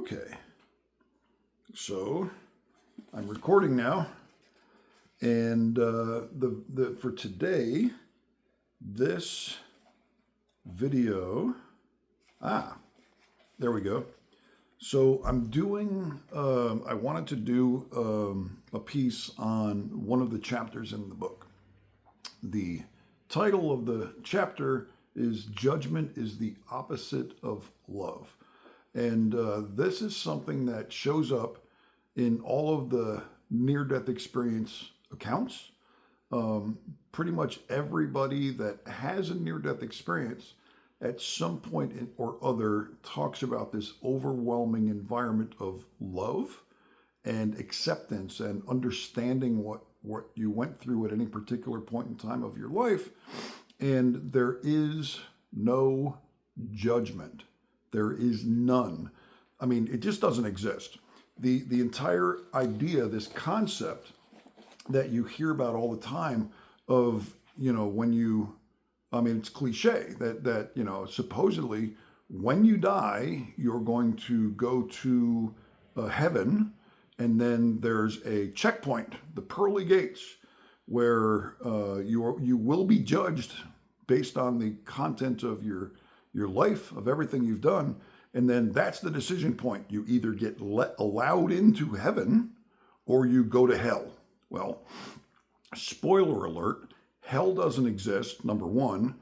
Okay, so I'm recording now, and for today, this video. There we go. So I'm doing. I wanted to do a piece on one of the chapters in the book. The title of the chapter is "Judgment is the Opposite of Love." And this is something that shows up in all of the near-death experience accounts. Pretty much everybody that has a near-death experience at some point or other talks about this overwhelming environment of love and acceptance and understanding what you went through at any particular point in time of your life. And there is no judgment. There is none. I mean, it just doesn't exist. The entire idea, this concept that you hear about all the time of, when you, it's cliche that supposedly when you die, you're going to go to heaven, and then there's a checkpoint, the pearly gates, where you will be judged based on the content of your life, of everything you've done. And then that's the decision point. You either get allowed into heaven or you go to hell. Well, spoiler alert, hell doesn't exist, number one.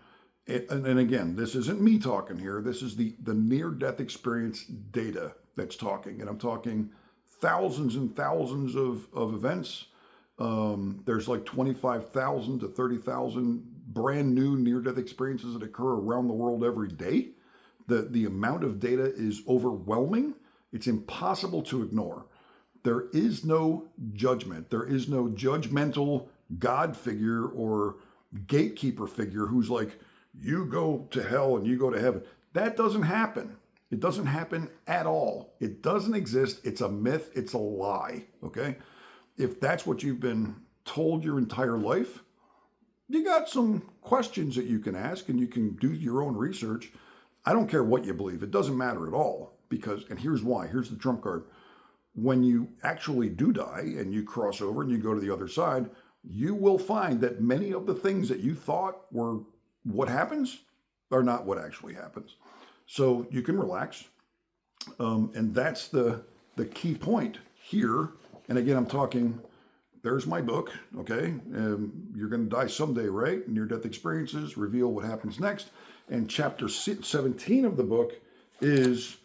And again, this isn't me talking here. This is the near-death experience data that's talking. And I'm talking thousands and thousands of events. There's like 25,000 to 30,000 brand new near-death experiences that occur around the world every day. The amount of data is overwhelming. It's impossible to ignore. There is no judgment. There is no judgmental God figure or gatekeeper figure who's like, you go to hell and you go to heaven. That doesn't happen. It doesn't happen at all. It doesn't exist. It's a myth. It's a lie. Okay? If that's what you've been told your entire life, you got some questions that you can ask and you can do your own research. I don't care what you believe. It doesn't matter at all because, and here's why, here's the trump card. When you actually do die and you cross over and you go to the other side, you will find that many of the things that you thought were what happens are not what actually happens. So you can relax. And that's the key point here. And again, I'm talking, there's my book, okay? You're going to die someday, right? Near-death experiences reveal what happens next. And chapter 17 of the book is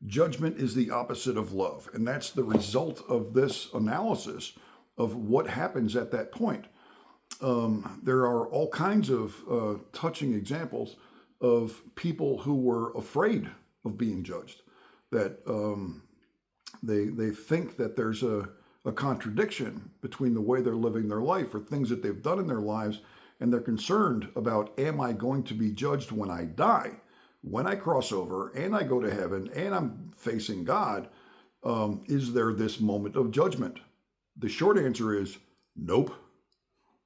Judgment is the Opposite of Love. And that's the result of this analysis of what happens at that point. There are all kinds of touching examples of people who were afraid of being judged, that they think that there's a contradiction between the way they're living their life or things that they've done in their lives, and they're concerned about, am I going to be judged when I die? When I cross over and I go to heaven and I'm facing God, is there this moment of judgment? The short answer is nope.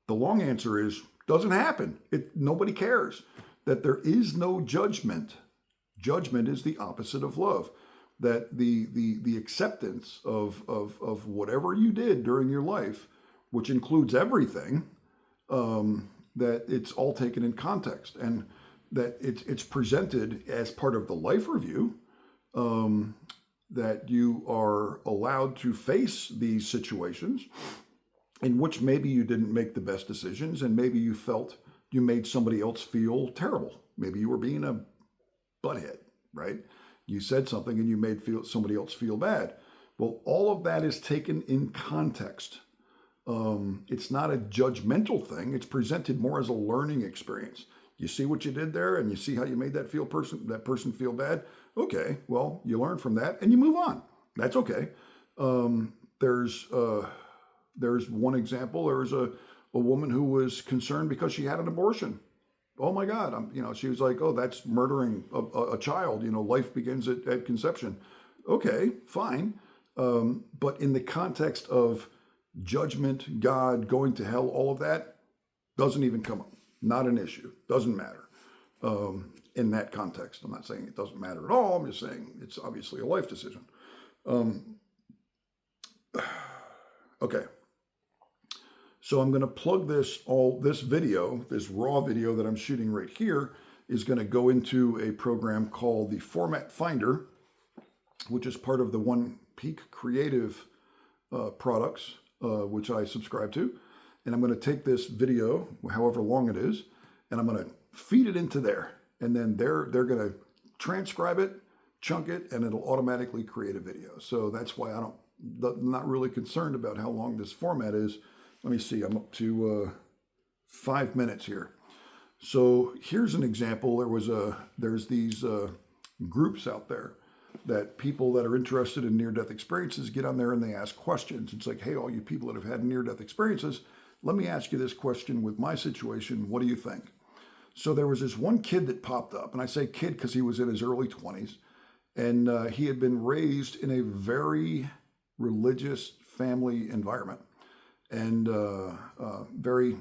The long answer is doesn't happen. Nobody cares. That there is no judgment. Judgment is the opposite of love. That the acceptance of whatever you did during your life, which includes everything, that it's all taken in context, and that it's presented as part of the life review, that you are allowed to face these situations in which maybe you didn't make the best decisions, and maybe you felt you made somebody else feel terrible. Maybe you were being a butthead, right? You said something and you made somebody else feel bad. Well, all of that is taken in context. It's not a judgmental thing. It's presented more as a learning experience. You see what you did there, and you see how you made that person feel bad. Okay, well, you learn from that and you move on. That's okay. There's one example. There was a woman who was concerned because she had an abortion. Oh my God, she was like, oh, that's murdering a child. Life begins at conception. Okay, fine. But in the context of judgment, God, going to hell, all of that doesn't even come up. Not an issue. Doesn't matter in that context. I'm not saying it doesn't matter at all. I'm just saying it's obviously a life decision. Okay. So I'm going to plug this video, this raw video that I'm shooting right here, is going to go into a program called the Format Finder, which is part of the One Peak Creative products, which I subscribe to. And I'm going to take this video, however long it is, and I'm going to feed it into there. And then they're going to transcribe it, chunk it, and it'll automatically create a video. So that's why I'm not really concerned about how long this format is. Let me see, I'm up to 5 minutes here. So here's an example. There's these groups out there that people that are interested in near-death experiences get on there and they ask questions. It's like, hey, all you people that have had near-death experiences, let me ask you this question with my situation. What do you think? So there was this one kid that popped up, and I say kid because he was in his early 20s, and he had been raised in a very religious family environment, and very,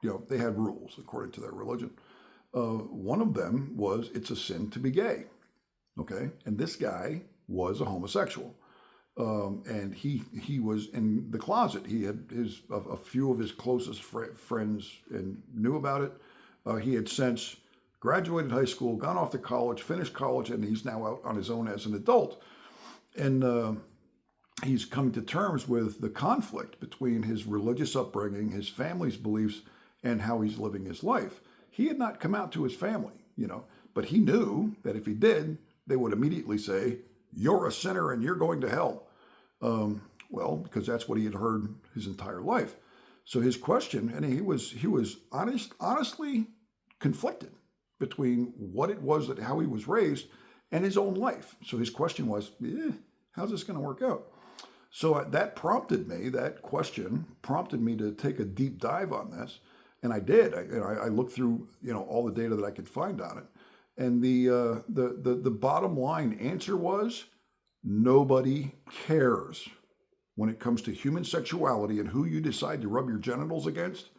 they had rules according to their religion. One of them was it's a sin to be gay. Okay, and this guy was a homosexual, and he was in the closet. He had a few of his closest friends and knew about it. He had since graduated high school, gone off to college, finished college, and he's now out on his own as an adult. And he's coming to terms with the conflict between his religious upbringing, his family's beliefs, and how he's living his life. He had not come out to his family, but he knew that if he did, they would immediately say, you're a sinner and you're going to hell. Well, because that's what he had heard his entire life. So his question, and he was honestly conflicted between what it was that how he was raised and his own life. So his question was, how's this going to work out? So that question prompted me to take a deep dive on this. And I did. I looked through, all the data that I could find on it. And the bottom line answer was nobody cares when it comes to human sexuality and who you decide to rub your genitals against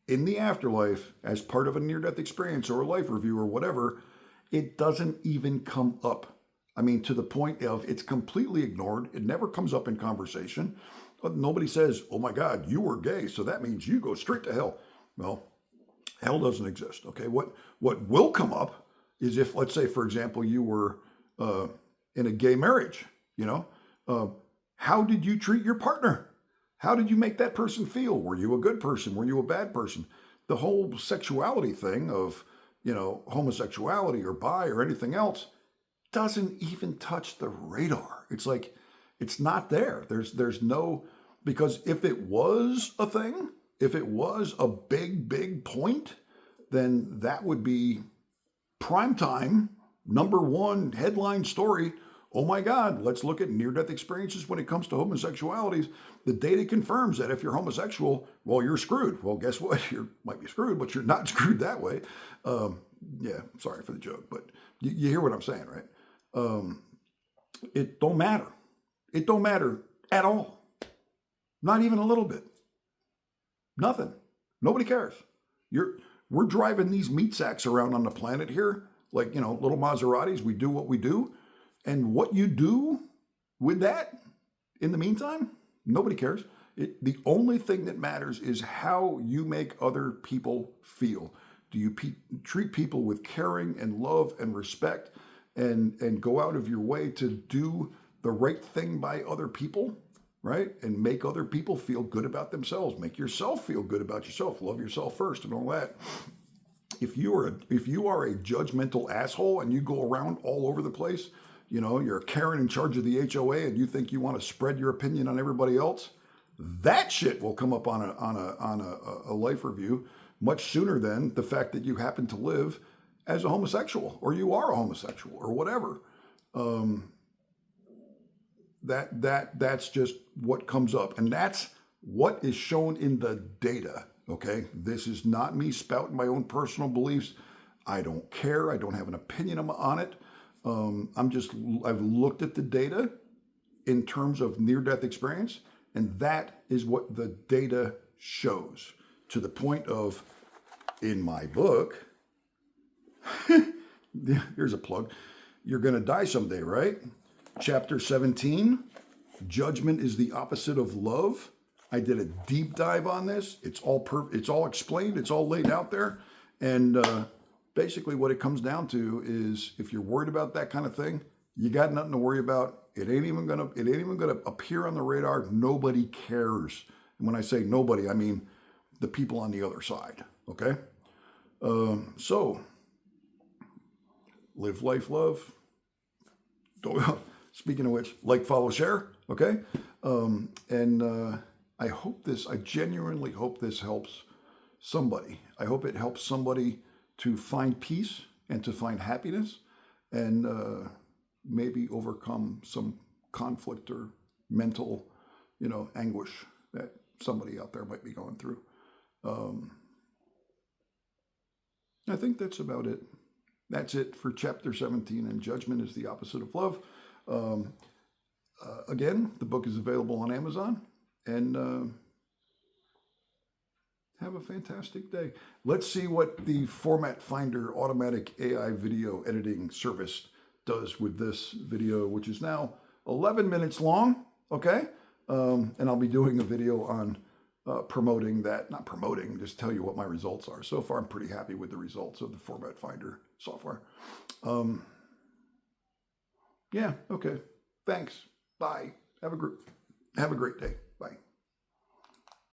in the afterlife as part of a near-death experience or a life review or whatever. It doesn't even come up. I mean, to the point of it's completely ignored. It never comes up in conversation. Nobody says, oh my God, you were gay, so that means you go straight to hell. Well, hell doesn't exist. Okay, what will come up is if, let's say, for example, you were in a gay marriage. How did you treat your partner? How did you make that person feel? Were you a good person? Were you a bad person? The whole sexuality thing of homosexuality or bi or anything else doesn't even touch the radar. It's like it's not there. There's no, because if it was a thing, if it was a big point, then that would be primetime, #1 headline story. Oh my God, let's look at near-death experiences when it comes to homosexualities. The data confirms that if you're homosexual, well, you're screwed. Well, guess what? You might be screwed, but you're not screwed that way. Yeah, sorry for the joke, but you hear what I'm saying, right? It don't matter. It don't matter at all. Not even a little bit. Nothing. Nobody cares. We're driving these meat sacks around on the planet here, like, little Maseratis. We do what we do. And what you do with that in the meantime, nobody cares. The only thing that matters is how you make other people feel. Do you treat people with caring and love and respect and go out of your way to do the right thing by other people, right? And make other people feel good about themselves. Make yourself feel good about yourself. Love yourself first and all that. If you are a judgmental asshole and you go around all over the place, you're Karen in charge of the HOA and you think you want to spread your opinion on everybody else, that shit will come up on a life review much sooner than the fact that you happen to live as a homosexual or you are a homosexual or whatever. That's just what comes up, and that's what is shown in the data. Okay, this is not me spouting my own personal beliefs. I don't care. I don't have an opinion on it. I've looked at the data in terms of near-death experience, and that is what the data shows, to the point of, in my book, here's a plug, You're Gonna Die Someday, right? Chapter 17, Judgment is the opposite of love. I did a deep dive on this. It's all explained. It's all laid out there. And basically what it comes down to is if you're worried about that kind of thing, you got nothing to worry about. It ain't even gonna appear on the radar. Nobody cares. And when I say nobody, I mean the people on the other side. Okay? So live life, love. Speaking of which, like, follow, share. Okay? I genuinely hope this helps somebody. I hope it helps somebody to find peace and to find happiness and maybe overcome some conflict or mental, anguish that somebody out there might be going through. I think that's about it. That's it for chapter 17, and Judgment is the opposite of love. Again, the book is available on Amazon, and have a fantastic day. Let's see what the Format Finder automatic AI video editing service does with this video, which is now 11 minutes long, okay? And I'll be doing a video on promoting that, not promoting, just tell you what my results are. So far, I'm pretty happy with the results of the Format Finder software. Yeah, okay. Thanks. Bye. Have a great day. Bye.